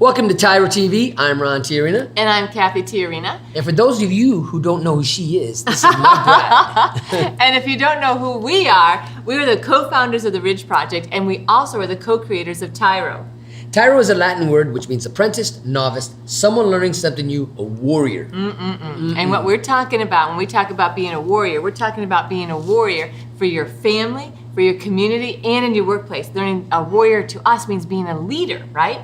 Welcome to TYRO TV. I'm Ron TYRO. And I'm Cathy TYRO. And for those of you who don't know who she is, this is my bride. And if you don't know who we are the co-founders of the Ridge Project, and we also are the co-creators of TYRO. TYRO is a Latin word which means apprentice, novice, someone learning something new, a warrior. And what we're talking about when we talk about being a warrior, we're talking about being a warrior for your family, for your community, and in your workplace. Learning a warrior to us means being a leader, right?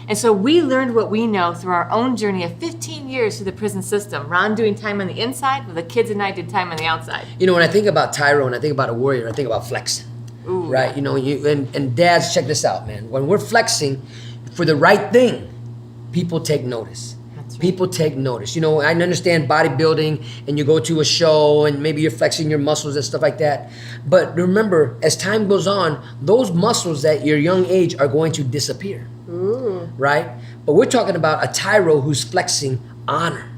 And so we learned what we know through our own journey of 15 years through the prison system. Ron doing time on the inside, while the kids and I did time on the outside. You know, when I think about TYRO and I think about a warrior, I think about flexing. Ooh. Right? You know, and dads, check this out, man. When we're flexing for the right thing, people take notice. That's right. People take notice. You know, I understand bodybuilding and you go to a show and maybe you're flexing your muscles and stuff like that. But remember, as time goes on, those muscles at your young age are going to disappear. Ooh. Right? But we're talking about a TYRO who's flexing honor,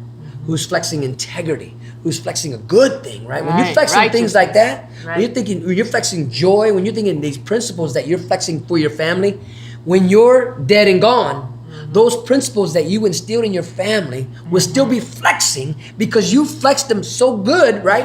who's flexing integrity, who's flexing a good thing, right? When you're flexing things like that, when you're flexing joy, when you're thinking these principles that you're flexing for your family, when you're dead and gone, those principles that you instilled in your family will still be flexing because you flexed them so good, right?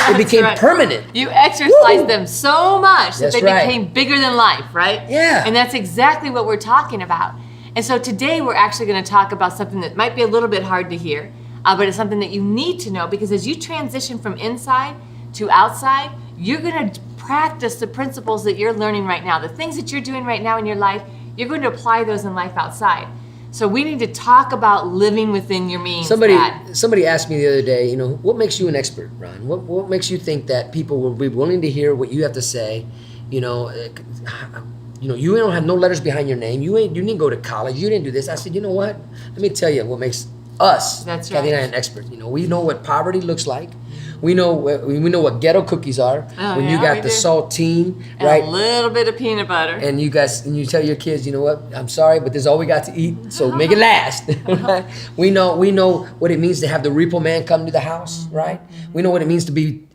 It became permanent. You exercised them so much that That's they became bigger than life, right? Yeah. And that's exactly what we're talking about. And so today we're actually going to talk about something that might be a little bit hard to hear, but it's something that you need to know, because as you transition from inside to outside, you're going to practice the principles that you're learning right now. The things that you're doing right now in your life, you're going to apply those in life outside. So we need to talk about living within your means. Somebody asked me the other day, you know, what makes you an expert, Ron? What makes you think that people will be willing to hear what you have to say? You know, you don't have no letters behind your name. You didn't go to college. You didn't do this. I said, you know what? Let me tell you what makes us, Cathy and I, an expert. You know, we know what poverty looks like. We know what ghetto cookies are. When you got the saltine, and right? A little bit of peanut butter. And you tell your kids, you know what? I'm sorry, but this is all we got to eat. So make it last. Right? We know what it means to have the repo man come to the house, right? We know what it means to be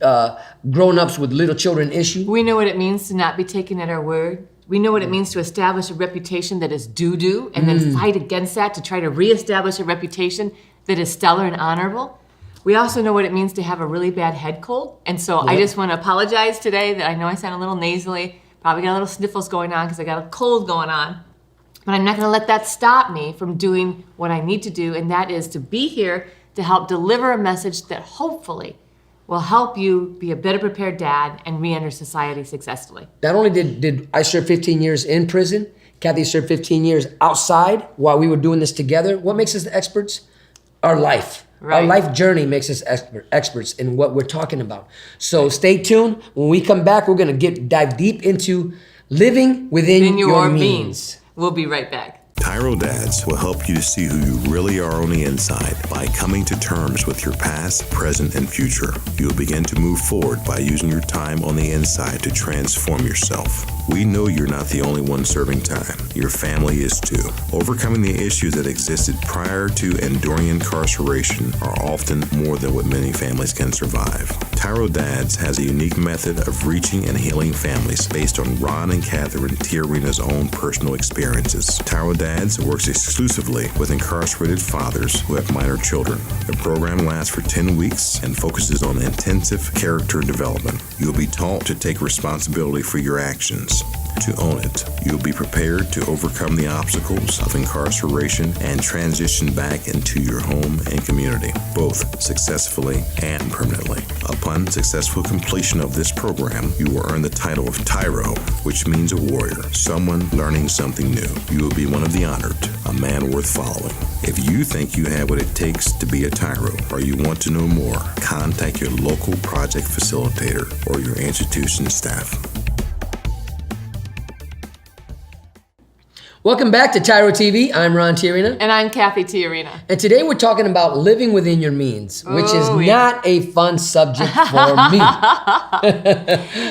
grown-ups with little children issues. We know what it means to not be taken at our word. We know what it means to establish a reputation that is doo-doo and then fight against that to try to reestablish a reputation that is stellar and honorable. We also know what it means to have a really bad head cold. And so I just want to apologize today that I know I sound a little nasally, probably got a little sniffles going on because I got a cold going on. But I'm not going to let that stop me from doing what I need to do, and that is to be here to help deliver a message that hopefully will help you be a better prepared dad and re-enter society successfully. Not only did I serve 15 years in prison, Cathy served 15 years outside while we were doing this together. What makes us the experts? Our life. Right. Our life journey makes us experts in what we're talking about. So stay tuned. When we come back, we're going to dive deep into living within your means. We'll be right back. TYRO Dads will help you to see who you really are on the inside by coming to terms with your past, present, and future. You'll begin to move forward by using your time on the inside to transform yourself. We know you're not the only one serving time. Your family is too. Overcoming the issues that existed prior to and during incarceration are often more than what many families can survive. TYRO Dads has a unique method of reaching and healing families based on Ron and Catherine TYRO's own personal experiences. TYRO Dads works exclusively with incarcerated fathers who have minor children. The program lasts for 10 weeks and focuses on intensive character development. You'll be taught to take responsibility for your actions, to own it. You'll be prepared to overcome the obstacles of incarceration and transition back into your home and community, both successfully and permanently. Upon successful completion of this program, you will earn the title of TYRO, which means a warrior, someone learning something new. You will be one of the honored, a man worth following. If you think you have what it takes to be a TYRO, or you want to know more, contact your local project facilitator or your institution staff. Welcome back to TYRO TV. I'm Ron TYRO. And I'm Cathy TYRO. And today we're talking about living within your means, which is not a fun subject for me.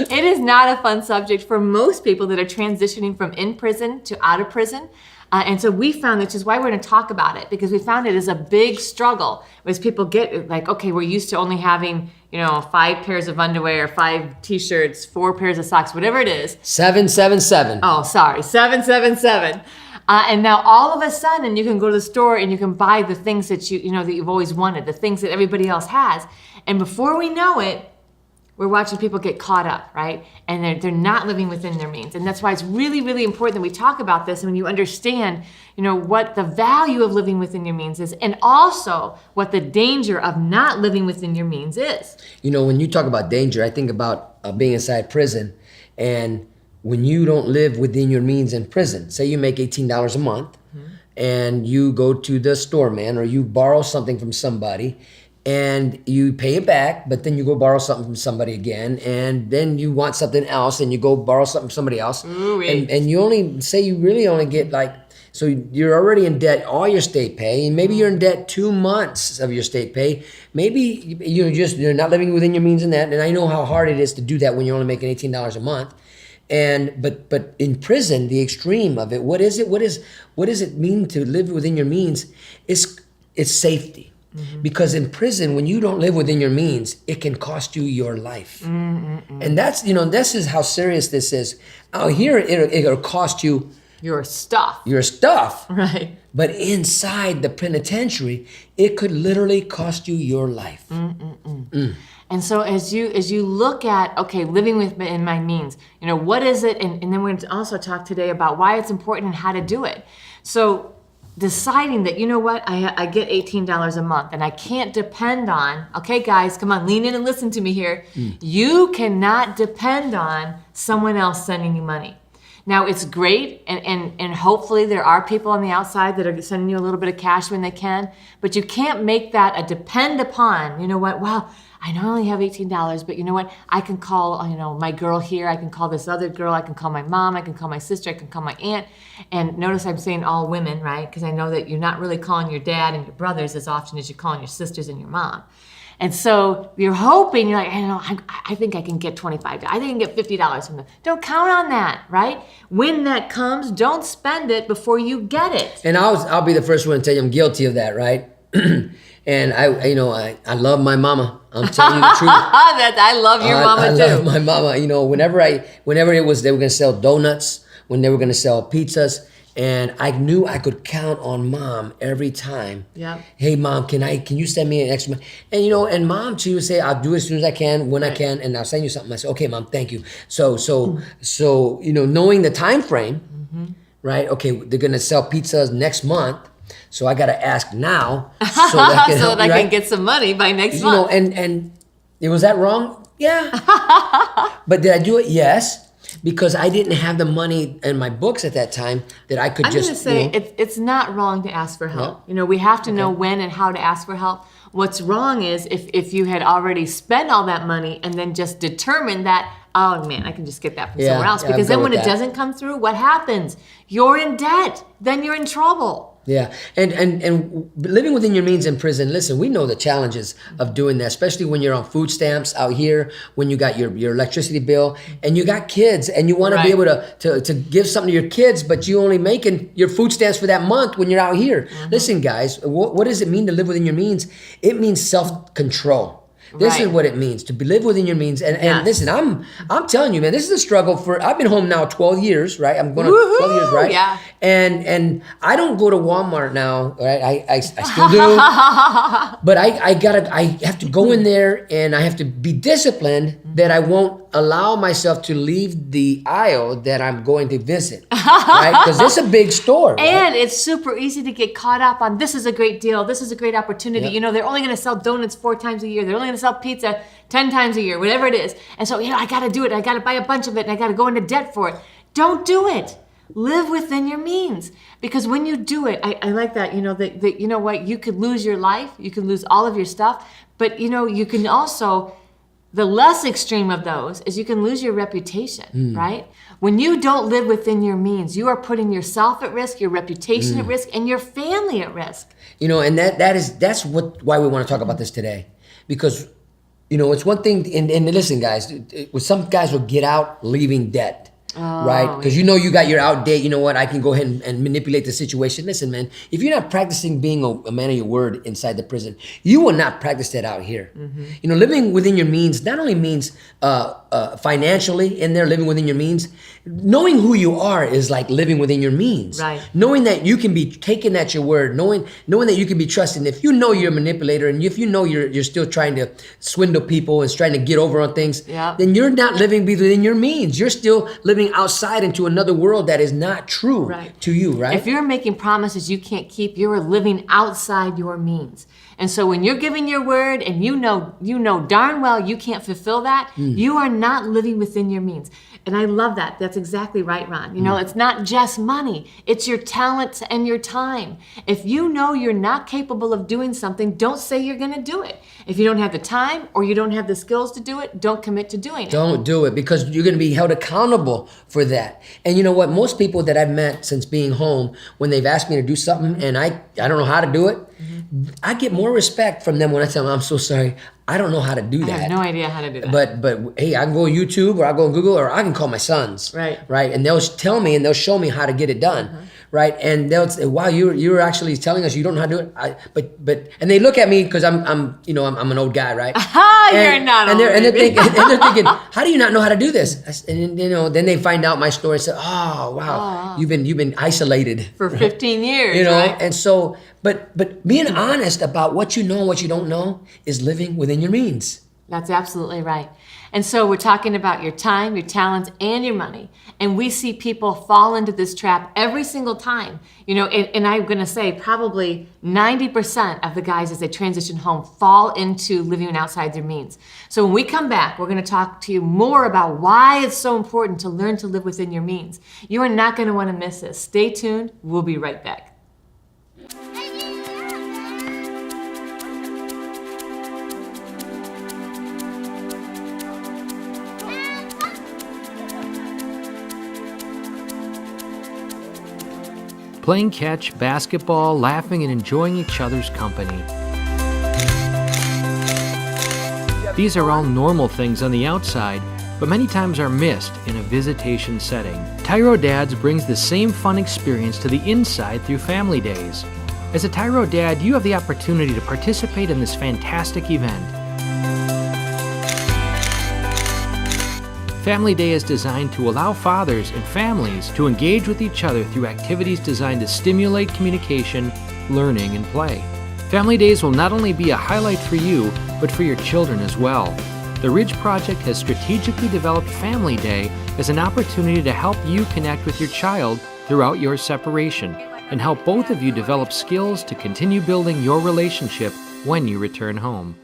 It is not a fun subject for most people that are transitioning from in prison to out of prison. And so we found, which is why we're going to talk about it, because we found it is a big struggle as people get like, okay, we're used to only having, 5 pairs of underwear, 5 t-shirts, 4 pairs of socks, whatever it is. 777. Oh, sorry, 777. And now all of a sudden you can go to the store and you can buy the things that that you've always wanted, the things that everybody else has. And before we know it, we're watching people get caught up, right? And they're not living within their means. And that's why it's really, really important that we talk about this. And when you understand, what the value of living within your means is, and also what the danger of not living within your means is. When you talk about danger, I think about being inside prison. And when you don't live within your means in prison, say you make $18 a month, and you go to the store, man, or you borrow something from somebody, and you pay it back, but then you go borrow something from somebody again, and then you want something else, and you go borrow something from somebody else, and you really only get so you're already in debt all your state pay, and maybe you're in debt 2 months of your state pay. Maybe you're not living within your means in that, and I know how hard it is to do that when you're only making $18 a month. But in prison, the extreme of it, what is it? What does it mean to live within your means? It's safety. Because in prison, when you don't live within your means, it can cost you your life. And that's, this is how serious this is. Out here, it'll cost you your stuff. Right. But inside the penitentiary, it could literally cost you your life. And so as you look at, okay, living within my means, what is it? And then we're going to also talk today about why it's important and how to do it. So deciding that, I get $18 a month and I can't depend on, okay, guys, come on, lean in and listen to me here. You cannot depend on someone else sending you money. Now, it's great, and hopefully there are people on the outside that are sending you a little bit of cash when they can, but you can't make that a depend upon, well, I not only have $18, but I can call, my girl here, I can call this other girl, I can call my mom, I can call my sister, I can call my aunt. And notice I'm saying all women, right? Because I know that you're not really calling your dad and your brothers as often as you're calling your sisters and your mom. And so you're hoping, you're like, I think I can get $25. I think I can get $50 from them. Don't count on that, right? When that comes, don't spend it before you get it. And I'll be the first one to tell you I'm guilty of that, right? And I love my mama. I'm telling you the truth. I love your mama too. I love my mama. Whenever it was, they were going to sell donuts, when they were going to sell pizzas, and I knew I could count on mom every time. Yeah. Hey, mom, can you send me an extra money? And and mom, she would say, I'll do it as soon as I can, when I can, and I'll send you something. I said, okay, mom, thank you. So knowing the time frame, right? Okay, they're going to sell pizzas next month. So I got to ask now so that I can get some money by next month. And was that wrong? Yeah. But did I do it? Yes. Because I didn't have the money in my books at that time that I could I'm going to say it's not wrong to ask for help. Yeah. We have to know when and how to ask for help. What's wrong is if you had already spent all that money and then just determined that, oh man, I can just get that from somewhere else. Because then when it doesn't come through, what happens? You're in debt. Then you're in trouble. Yeah, and living within your means in prison, listen, we know the challenges of doing that, especially when you're on food stamps out here, when you got your electricity bill, and you got kids, and you want to be able to give something to your kids, but you only making your food stamps for that month when you're out here. Listen, guys, what does it mean to live within your means? It means self-control. This is what it means to live within your means. And listen, I'm telling you, man, this is a struggle I've been home now 12 years, right? I'm going on 12 years, right? Yeah. And I don't go to Walmart now, right? I still do. But I have to go in there and I have to be disciplined that I won't allow myself to leave the aisle that I'm going to visit, right? Because it's a big store. Right? And it's super easy to get caught up on, this is a great deal, this is a great opportunity. Yep. They're only going to sell donuts 4 times a year. They're only going to sell pizza 10 times a year, whatever it is. And so, I got to do it. I got to buy a bunch of it and I got to go into debt for it. Don't do it. Live within your means. Because when you do it, I like that, that you know what, you could lose your life, you could lose all of your stuff, but you can also, the less extreme of those is you can lose your reputation, right? When you don't live within your means, you are putting yourself at risk, your reputation at risk, and your family at risk. And that's why we want to talk about this today. Because, it's one thing, and listen, guys, some guys will get out leaving debt. right? Because you know you got your outdate. You know what? I can go ahead and manipulate the situation. Listen, man, if you're not practicing being a man of your word inside the prison, you will not practice that out here. You know, living within your means not only means financially in there, living within your means. Knowing who you are is like living within your means. Right. Knowing that you can be taken at your word, knowing that you can be trusted. If you know you're a manipulator, and if you know you're still trying to swindle people and trying to get over on things, then you're not living within your means. You're still living outside into another world that is not true to you, right? If you're making promises you can't keep, you're living outside your means. And so when you're giving your word and you know darn well you can't fulfill that, you are not living within your means. And I love that. That's exactly right, Ron. You know, it's not just money. It's your talents and your time. If you know you're not capable of doing something, don't say you're going to do it. If you don't have the time or you don't have the skills to do it, don't commit to doing it. Don't do it, because you're going to be held accountable for that. And you know what? Most people that I've met since being home, when they've asked me to do something and I don't know how to do it, I get more respect from them when I tell them, I'm so sorry, I don't know how to do that. I have no idea how to do that. But hey, I can go on YouTube, or I go on Google, or I can call my sons. Right. And they'll tell me and they'll show me how to get it done. Right. And they'll say, wow, you're actually telling us you don't know how to do it. But and they look at me because I'm an old guy, right? You're not old. And they're thinking, how do you not know how to do this? And then they find out my story and say, oh wow, you've been isolated for 15 years. You know, right? and so but being honest about what you know and what you don't know is living within your means. That's absolutely right. And so we're talking about your time, your talents, and your money. And we see people fall into this trap every single time. You know, and I'm going to say probably 90% of the guys as they transition home fall into living outside their means. So when we come back, we're going to talk to you more about why it's so important to learn to live within your means. You are not going to want to miss this. Stay tuned. We'll be right back. Playing catch, basketball, laughing, and enjoying each other's company. These are all normal things on the outside, but many times are missed in a visitation setting. TYRO Dads brings the same fun experience to the inside through Family Days. As a TYRO Dad, you have the opportunity to participate in this fantastic event. Family Day is designed to allow fathers and families to engage with each other through activities designed to stimulate communication, learning, and play. Family Days will not only be a highlight for you, but for your children as well. The Ridge Project has strategically developed Family Day as an opportunity to help you connect with your child throughout your separation and help both of you develop skills to continue building your relationship when you return home.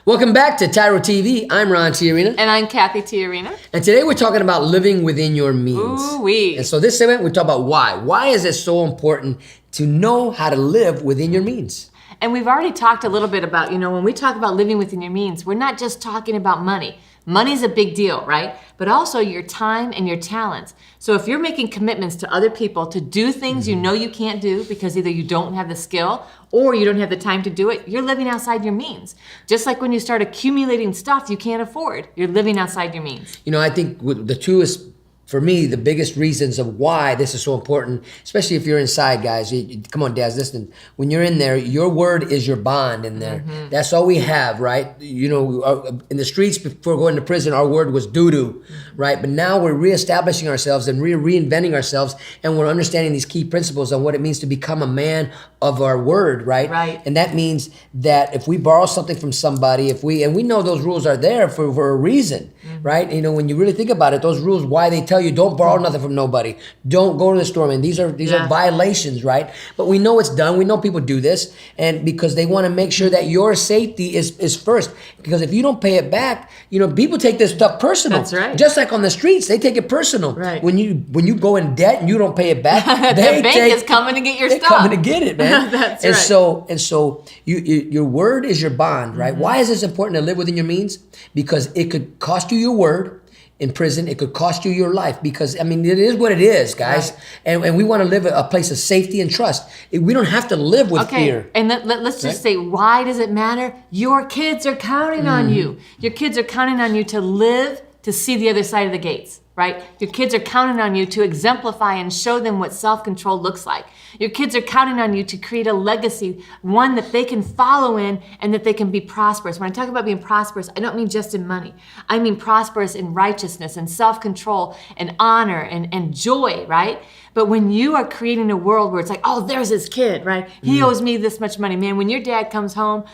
Welcome back to TYRO TV. I'm Ron TYRO. And I'm Cathy TYRO. And today we're talking about living within your means. Ooh-wee. And so this segment, we talk about why. Why is it so important to know how to live within your means? And we've already talked a little bit about, when we talk about living within your means, we're not just talking about money. Money's a big deal, right? But also your time and your talents. So if you're making commitments to other people to do things you know you can't do because either you don't have the skill or you don't have the time to do it, you're living outside your means. Just like when you start accumulating stuff you can't afford, you're living outside your means. I think the two is, for me, the biggest reasons of why this is so important, especially if you're inside, guys. Come on, dads, listen. When you're in there, your word is your bond in there. That's all we have, right? In the streets before going to prison, our word was doo-doo, right? But now we're reestablishing ourselves and reinventing ourselves, and we're understanding these key principles on what it means to become a man of our word, right? Right. And that means that if we borrow something from somebody, and we know those rules are there for a reason, right? When you really think about it, those rules, why they tell you don't borrow nothing from nobody, don't go to the store, and these are violations, right? But we know it's done. We know people do this, and because they want to make sure that your safety is first. Because if you don't pay it back, people take this stuff personal. That's right. Just like on the streets, they take it personal. Right. When you go in debt and you don't pay it back, the bank is coming to get your stuff. They're coming to get it, man. That's and right. So your word is your bond, right? Why is this important to live within your means? Because it could cost you your word. In prison, it could cost you your life because, it is what it is, guys. Right. And we want to live a place of safety and trust. We don't have to live with fear. And let's just say, why does it matter? Your kids are counting on you. Your kids are counting on you to live to see the other side of the gates, right? Your kids are counting on you to exemplify and show them what self-control looks like. Your kids are counting on you to create a legacy, one that they can follow in and that they can be prosperous. When I talk about being prosperous, I don't mean just in money. I mean prosperous in righteousness and self-control and honor and joy, right? But when you are creating a world where it's like, oh, there's this kid, right? He owes me this much money. Man, when your dad comes home,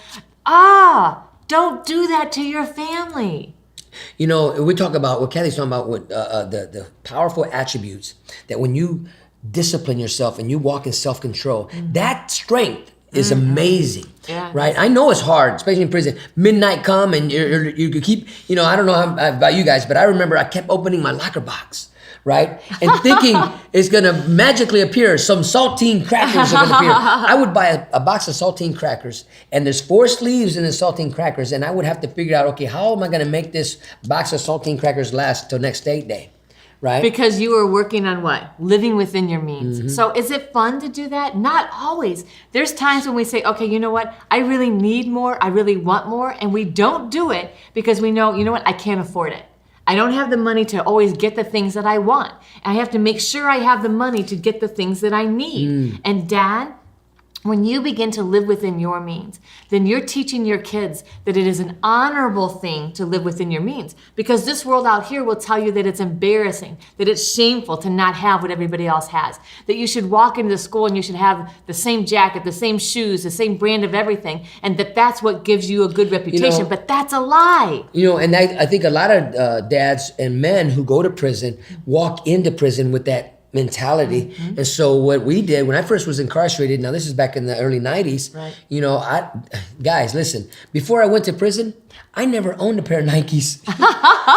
don't do that to your family. You know, we talk about what Cathy's talking about with the powerful attributes that when you discipline yourself and you walk in self-control, that strength is amazing, right? I know it's hard, especially in prison. Midnight come and you keep, you know, I don't know about you guys, but I remember I kept opening my locker box, right? And thinking it's gonna magically appear, some saltine crackers are gonna appear. I would buy a box of saltine crackers, and there's 4 sleeves in the saltine crackers, and I would have to figure out, okay, how am I gonna make this box of saltine crackers last till next state day, right? Because you were working on what? Living within your means. So is it fun to do that? Not always. There's times when we say, okay, you know what? I really need more, I really want more, and we don't do it because we know, you know what? I can't afford it. I don't have the money to always get the things that I want. I have to make sure I have the money to get the things that I need. And Dad, when you begin to live within your means, then you're teaching your kids that it is an honorable thing to live within your means. Because this world out here will tell you that it's embarrassing, that it's shameful to not have what everybody else has. That you should walk into school and you should have the same jacket, the same shoes, the same brand of everything, and that's what gives you a good reputation. You know, but that's a lie. You know, and I think a lot of dads and men who go to prison walk into prison with that mentality. And so what we did when I first was incarcerated, now this is back in the early 90s, you know, guys, listen, before I went to prison, I never owned a pair of Nikes.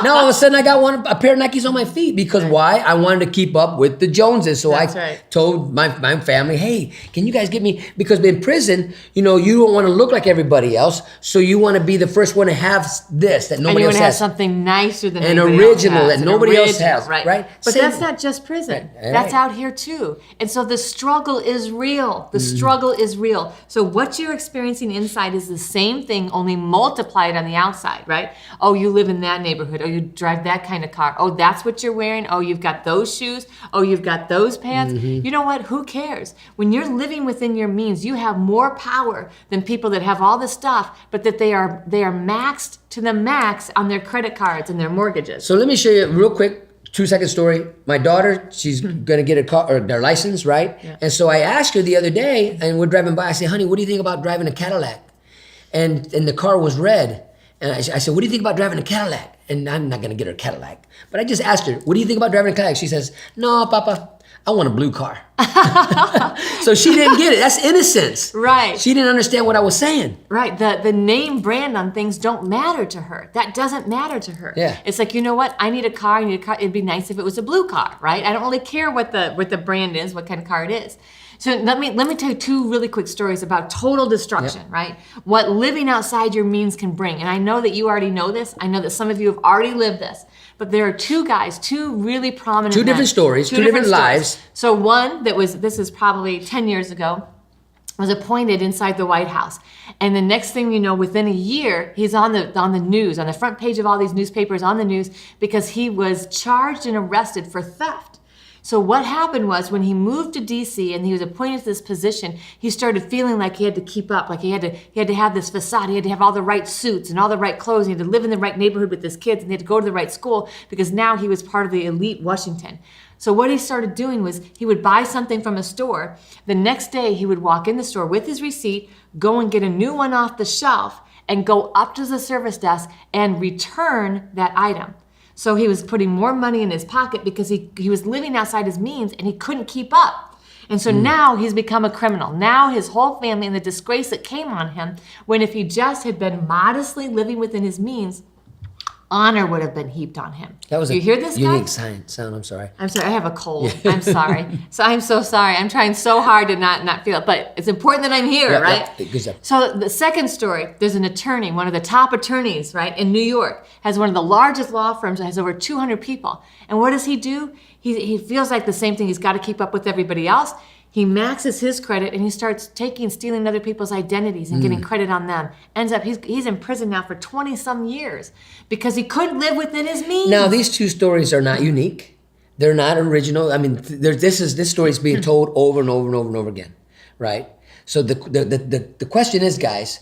Now all of a sudden I got a pair of Nikes on my feet because why? I wanted to keep up with the Joneses. So I told my family, hey, can you guys get me, because in prison, you know, you don't want to look like everybody else. So you want to be the first one to have this that nobody else has. And you want to have something nicer than an anybody original else has. That nobody else has, right? But that's not just prison. That's out here too. And so the struggle is real. The struggle is real. So what you're experiencing inside is the same thing, only multiplied on the outside, right? Oh, you live in that neighborhood. Oh, you drive that kind of car. Oh, that's what you're wearing. Oh, you've got those shoes. Oh, you've got those pants. You know what? Who cares? When you're living within your means, you have more power than people that have all the stuff, but that they are maxed to the max on their credit cards and their mortgages. So let me show you a real quick 2-second story. My daughter, she's gonna get a car or their license, right? And so I asked her the other day, and we're driving by. I said, "Honey, what do you think about driving a Cadillac?" And the car was red. And I said, "What do you think about driving a Cadillac?" And I'm not gonna get her a Cadillac, but I just asked her, "What do you think about driving a Cadillac?" She says, "No, Papa, I want a blue car." So she didn't get it. That's innocence. Right. She didn't understand what I was saying. Right. The name brand on things don't matter to her. That doesn't matter to her. Yeah. It's like, you know what? I need a car. It'd be nice if it was a blue car, right? I don't really care what the brand is, what kind of car it is. So let me tell you 2 really quick stories about total destruction, right? What living outside your means can bring. And I know that you already know this. I know that some of you have already lived this. But there are 2 guys, 2 really prominent Two different stories, 2 different lives. So one this is probably 10 years ago, was appointed inside the White House. And the next thing you know, within a year, he's on the news, on the front page of all these newspapers, on the news, because he was charged and arrested for theft. So what happened was when he moved to DC and he was appointed to this position, he started feeling like he had to keep up, like he had to have this facade, he had to have all the right suits and all the right clothes, he had to live in the right neighborhood with his kids, and he had to go to the right school because now he was part of the elite Washington. So what he started doing was he would buy something from a store. The next day he would walk in the store with his receipt, go and get a new one off the shelf, and go up to the service desk and return that item. So he was putting more money in his pocket because he was living outside his means and he couldn't keep up. And so now he's become a criminal. Now his whole family and the disgrace that came on him, when if he just had been modestly living within his means, honor would have been heaped on him. That was you hear this, unique guys? sound. I'm sorry. I'm sorry. I have a cold. I'm sorry. So I'm so sorry. I'm trying so hard to not feel it, but it's important that I'm here, right? Yeah, good job. So the second story, there's an attorney, one of the top attorneys, right, in New York, has one of the largest law firms, has over 200 people. And what does he do? He feels like the same thing. He's got to keep up with everybody else. He maxes his credit and he starts stealing other people's identities and getting credit on them. Ends up, he's in prison now for 20-some years because he couldn't live within his means. Now, these two stories are not unique. They're not original. I mean, this story is being told over and over and over and over again, right? So the question is, guys,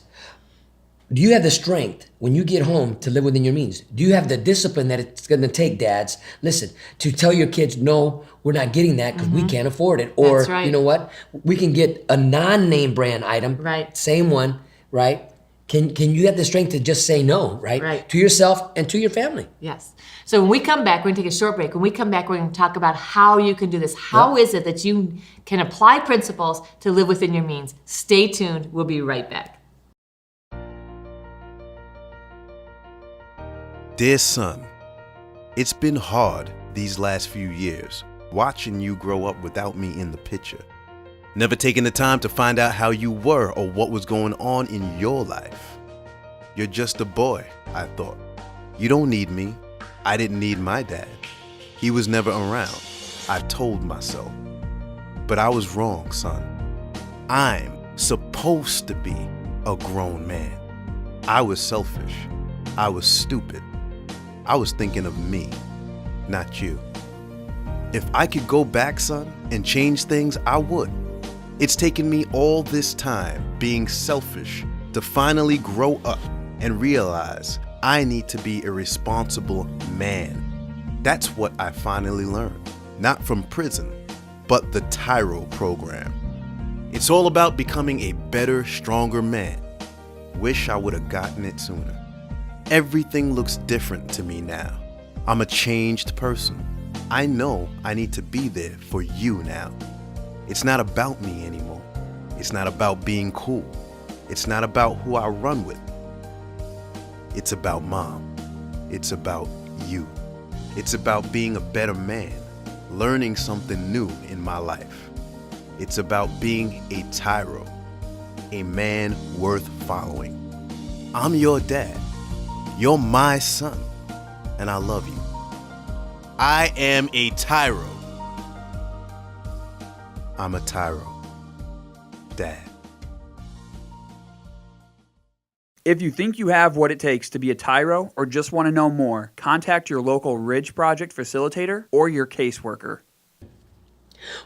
do you have the strength when you get home to live within your means? Do you have the discipline that it's going to take, dads, listen, to tell your kids, no, we're not getting that because we can't afford it. Or, That's right. You know what? We can get a non-name brand item, Right. same one, right? Can you have the strength to just say no, right? Right. To yourself and to your family. Yes. So when we come back, we're going to take a short break. When we come back, we're going to talk about how you can do this. How is it that you can apply principles to live within your means? Stay tuned. We'll be right back. Dear son, it's been hard these last few years watching you grow up without me in the picture. Never taking the time to find out how you were or what was going on in your life. You're just a boy, I thought. You don't need me. I didn't need my dad. He was never around, I told myself. But I was wrong, son. I'm supposed to be a grown man. I was selfish. I was stupid. I was thinking of me, not you. If I could go back, son, and change things, I would. It's taken me all this time being selfish to finally grow up and realize I need to be a responsible man. That's what I finally learned, not from prison, but the TYRO program. It's all about becoming a better, stronger man. Wish I would have gotten it sooner. Everything looks different to me now. I'm a changed person. I know I need to be there for you now. It's not about me anymore. It's not about being cool. It's not about who I run with. It's about mom. It's about you. It's about being a better man, learning something new in my life. It's about being a TYRO, a man worth following. I'm your dad. You're my son, and I love you. I am a TYRO. I'm a TYRO. Dad. If you think you have what it takes to be a TYRO or just want to know more, contact your local Ridge Project facilitator or your caseworker.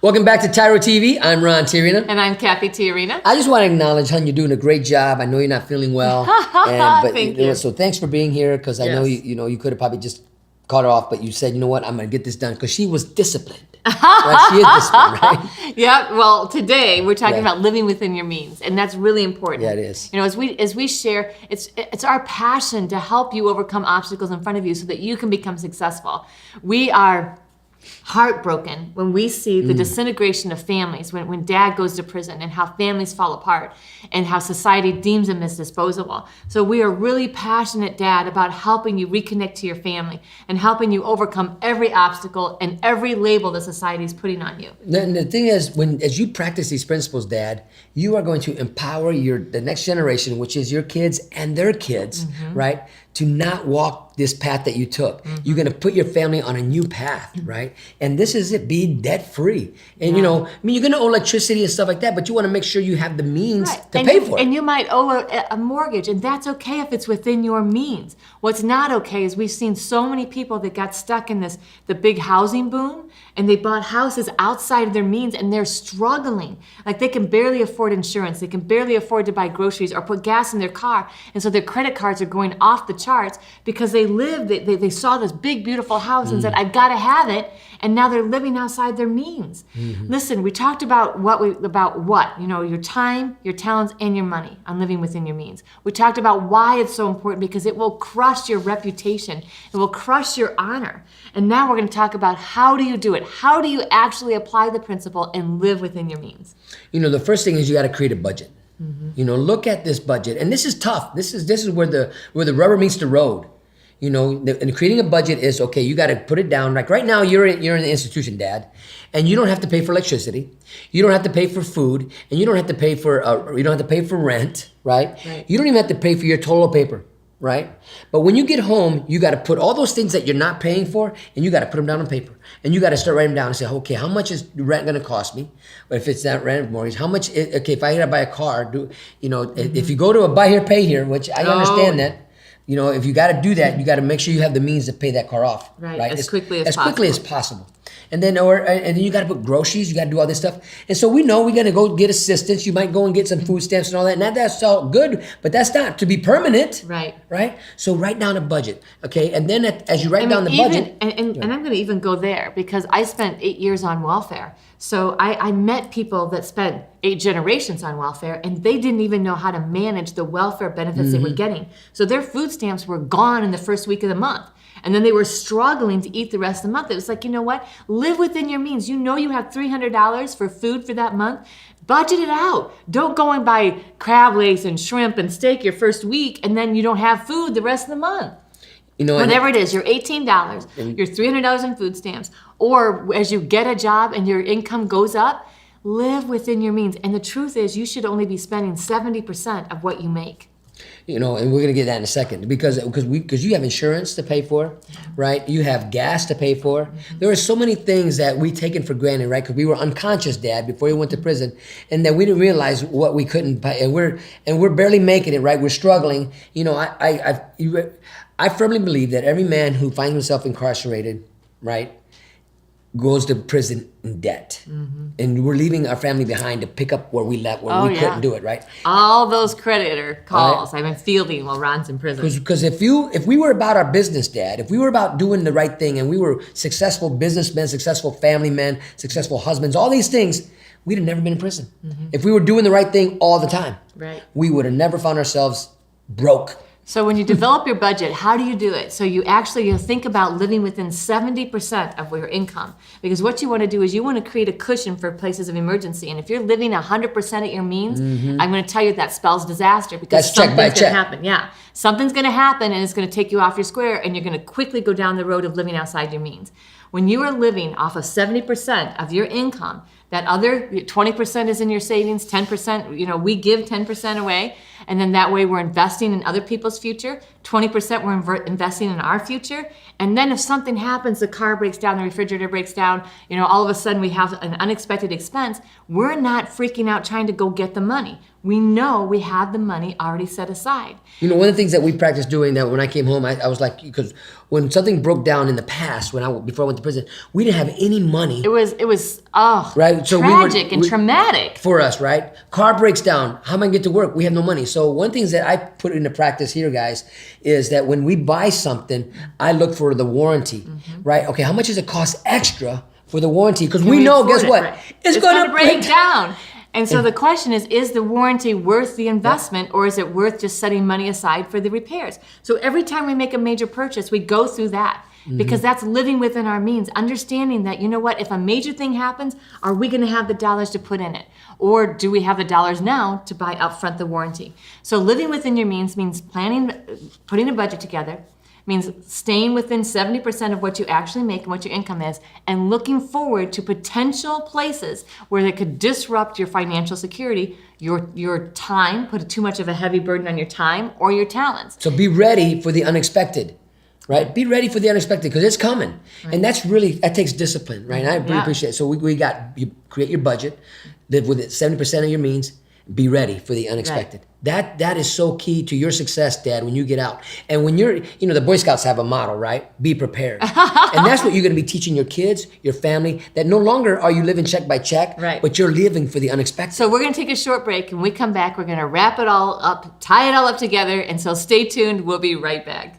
Welcome back to TYRO TV. I'm Ron Tyrina. And I'm Cathy TYRO. I just want to acknowledge, hon, you're doing a great job. I know you're not feeling well. Thank you. So thanks for being here, because I know you could have probably just cut her off, but you said, you know what, I'm going to get this done, because she was disciplined. Right? She is disciplined, right? Yeah, well, today we're talking about living within your means, and that's really important. Yeah, it is. You know, as we share, it's our passion to help you overcome obstacles in front of you so that you can become successful. We are heartbroken when we see the disintegration of families, when dad goes to prison, and how families fall apart and how society deems them as disposable. So we are really passionate, Dad, about helping you reconnect to your family and helping you overcome every obstacle and every label that society is putting on you. And the thing is, as you practice these principles, Dad, you are going to empower the next generation, which is your kids and their kids, right, to not walk this path that you took. You're going to put your family on a new path, right? And this is it, be debt free. And you know, I mean, you're going to owe electricity and stuff like that, but you want to make sure you have the means to pay for it. And you might owe a mortgage, and that's okay if it's within your means. What's not okay is we've seen so many people that got stuck in the big housing boom, and they bought houses outside of their means, and they're struggling. Like, they can barely afford insurance, they can barely afford to buy groceries or put gas in their car, and so their credit cards are going off the charts because they saw this big, beautiful house and said, I've got to have it, and now they're living outside their means. Listen, we talked about you know, your time, your talents, and your money on living within your means. We talked about why it's so important, because it will crush your reputation, it will crush your honor. And now we're going to talk about, how do you do it? How do you actually apply the principle and live within your means? You know, the first thing is you got to create a budget. You know, look at this budget, and this is tough. This is where the rubber meets the road. You know, and creating a budget is, okay, you got to put it down. Like right now, you're in the institution, Dad, and you don't have to pay for electricity, you don't have to pay for food, and you don't have to pay for rent, right? You don't even have to pay for your toilet paper. right? But when you get home, you got to put all those things that you're not paying for, and you got to put them down on paper. And you got to start writing them down and say, okay, how much is rent going to cost me? Or if it's not rent, mortgage, how much? Okay, if I got to buy a car, if you go to a buy here, pay here, which I understand that. If you got to do that, you got to make sure you have the means to pay that car off, right? As quickly as possible. And then you got to put groceries, you got to do all this stuff. And so we know we got to go get assistance. You might go and get some food stamps and all that. And that's all good, but that's not to be permanent. Right? So write down a budget, okay? And then as you write down the budget. And I'm going to even go there because I spent 8 years on welfare. So I met people that spent 8 generations on welfare, and they didn't even know how to manage the welfare benefits they were getting. So their food stamps were gone in the first week of the month. And then they were struggling to eat the rest of the month. It was like, you know what? Live within your means. You know you have $300 for food for that month. Budget it out. Don't go and buy crab legs and shrimp and steak your first week, and then you don't have food the rest of the month. Whatever it is, your $18, your $300 in food stamps, or as you get a job and your income goes up, live within your means. And the truth is, you should only be spending 70% of what you make. And we're gonna get that in a second because you have insurance to pay for, right? You have gas to pay for. There are so many things that we taken for granted, right? Because we were unconscious, Dad, before you went to prison, and that we didn't realize what we couldn't pay, and we're barely making it, right? We're struggling. I firmly believe that every man who finds himself incarcerated, right, goes to prison in debt. And we're leaving our family behind to pick up where we left, where we couldn't do it, right? All those creditor calls I've been fielding while Ron's in prison. Because if we were about our business, Dad, if we were about doing the right thing and we were successful businessmen, successful family men, successful husbands, all these things, we'd have never been in prison. If we were doing the right thing all the time, we would have never found ourselves broke. So when you develop your budget, how do you do it? So you think about living within 70% of your income. Because what you want to do is you want to create a cushion for places of emergency. And if you're living 100% at your means, I'm going to tell you that spells disaster because something's going to happen. Yeah, something's going to happen and it's going to take you off your square and you're going to quickly go down the road of living outside your means. When you are living off of 70% of your income, that other 20% is in your savings, 10%, we give 10% away. And then that way we're investing in other people's future. 20% we're investing in our future. And then if something happens, the car breaks down, the refrigerator breaks down, all of a sudden we have an unexpected expense. We're not freaking out trying to go get the money. We know we have the money already set aside. One of the things that we practiced doing that when I came home, I was like, because when something broke down in the past, before I went to prison, we didn't have any money. It was right? So tragic and traumatic. For us, right? Car breaks down. How am I going to get to work? We have no money. So one of the things that I put into practice here, guys, is that when we buy something, I look for the warranty, right? Okay, how much does it cost extra for the warranty? Because we know, guess what? Right. It's going to break down. And so the question is the warranty worth the investment or is it worth just setting money aside for the repairs? So every time we make a major purchase, we go through that because that's living within our means, understanding that, if a major thing happens, are we going to have the dollars to put in it? Or do we have the dollars now to buy upfront the warranty? So living within your means means putting a budget together, means staying within 70% of what you actually make and what your income is, and looking forward to potential places where they could disrupt your financial security, your time, put too much of a heavy burden on your time or your talents. So be ready for the unexpected, right? Be ready for the unexpected because it's coming. Right. And that takes discipline, right? And I really appreciate it. So you create your budget, live with it 70% of your means, be ready for the unexpected. Right. That is so key to your success, Dad, when you get out. And when you're, the Boy Scouts have a motto, right? Be prepared. And that's what you're going to be teaching your kids, your family, that no longer are you living check by check, but you're living for the unexpected. So we're going to take a short break. When we come back, we're going to wrap it all up, tie it all up together. And so stay tuned. We'll be right back.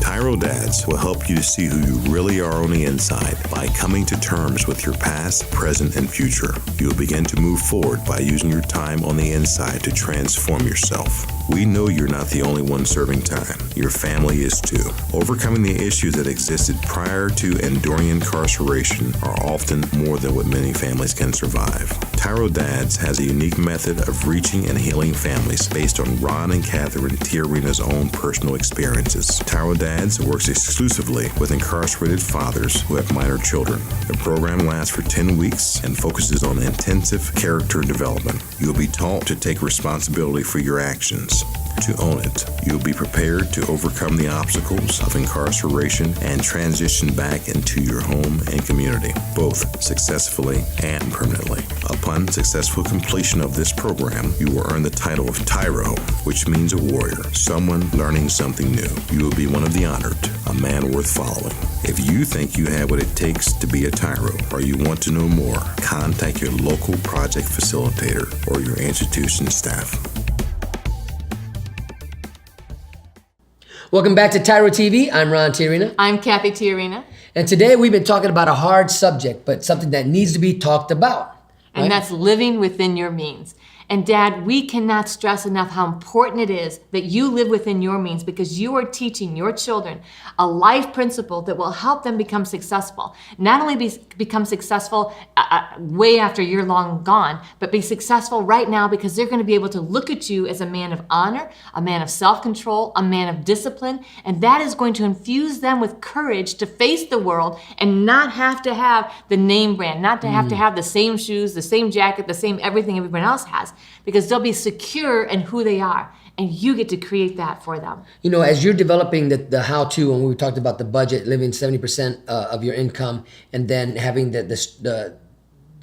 TYRO Dads will help you to see who you really are on the inside by coming to terms with your past, present, and future. You'll begin to move forward by using your time on the inside to transform yourself. We know you're not the only one serving time. Your family is too. Overcoming the issues that existed prior to and during incarceration are often more than what many families can survive. TYRO Dads has a unique method of reaching and healing families based on Ron and Catherine Tiarina's own personal experiences. TYRO Dads works exclusively with incarcerated fathers who have minor children. The program lasts for 10 weeks and focuses on intensive character development. You'll be taught to take responsibility for your actions. to own it. You'll be prepared to overcome the obstacles of incarceration and transition back into your home and community, both successfully and permanently. Upon successful completion of this program, you will earn the title of TYRO, which means a warrior, someone learning something new. You will be one of the honored, a man worth following. If you think you have what it takes to be a TYRO, or you want to know more, contact your local project facilitator or your institution staff. Welcome back to TYRO TV. I'm Ron TYRO. I'm Cathy TYRO. And today we've been talking about a hard subject, but something that needs to be talked about. And that's living within your means. And Dad, we cannot stress enough how important it is that you live within your means, because you are teaching your children a life principle that will help them become successful. Not only become successful way after you're long gone, but be successful right now, because they're going to be able to look at you as a man of honor, a man of self-control, a man of discipline, and that is going to infuse them with courage to face the world and not have to have the name brand, not to have to have the same shoes, the same jacket, the same everything everyone else has, because they'll be secure in who they are, and you get to create that for them. You know, as you're developing the how-to, and we talked about the budget, living 70% of your income, and then having the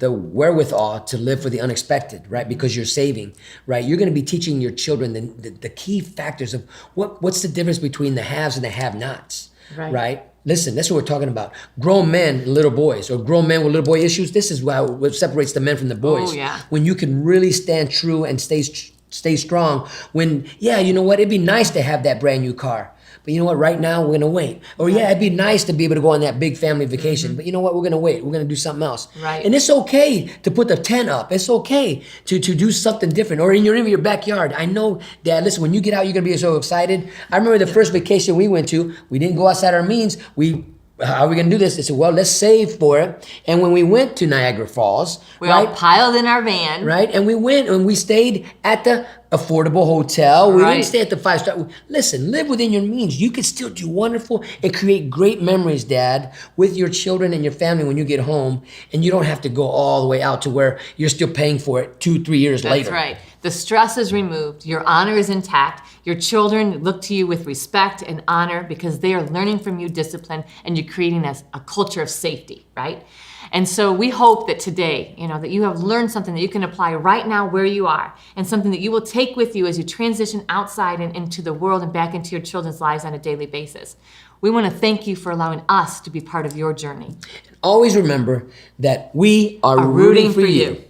wherewithal to live for the unexpected, right? Because you're saving, right? You're going to be teaching your children the key factors of what's the difference between the haves and the have-nots, right? Listen, that's what we're talking about. Grown men and little boys, or grown men with little boy issues. This is what separates the men from the boys. Oh, yeah. When you can really stand true and stay strong. When, yeah, you know what? It'd be nice to have that brand new car. But you know what? Right now, we're going to wait. Or yeah, it'd be nice to be able to go on that big family vacation. But you know what? We're going to wait. We're going to do something else. Right. And it's okay to put the tent up. It's okay to do something different. Or in your backyard. I know, Dad, listen, when you get out, you're going to be so excited. I remember the first vacation we went to, we didn't go outside our means. How are we going to do this? They said, well, let's save for it. And when we went to Niagara Falls, we all piled in our van. Right? And we went and we stayed at the affordable hotel. We didn't stay at the 5-star. Listen, live within your means. You can still do wonderful and create great memories, Dad, with your children and your family when you get home. And you don't have to go all the way out to where you're still paying for it 2-3 years later. That's right. The stress is removed. Your honor is intact. Your children look to you with respect and honor because they are learning from you discipline, and you're creating a culture of safety, right? And so we hope that today, that you have learned something that you can apply right now where you are, and something that you will take with you as you transition outside and into the world and back into your children's lives on a daily basis. We want to thank you for allowing us to be part of your journey. Always remember that we are rooting for you.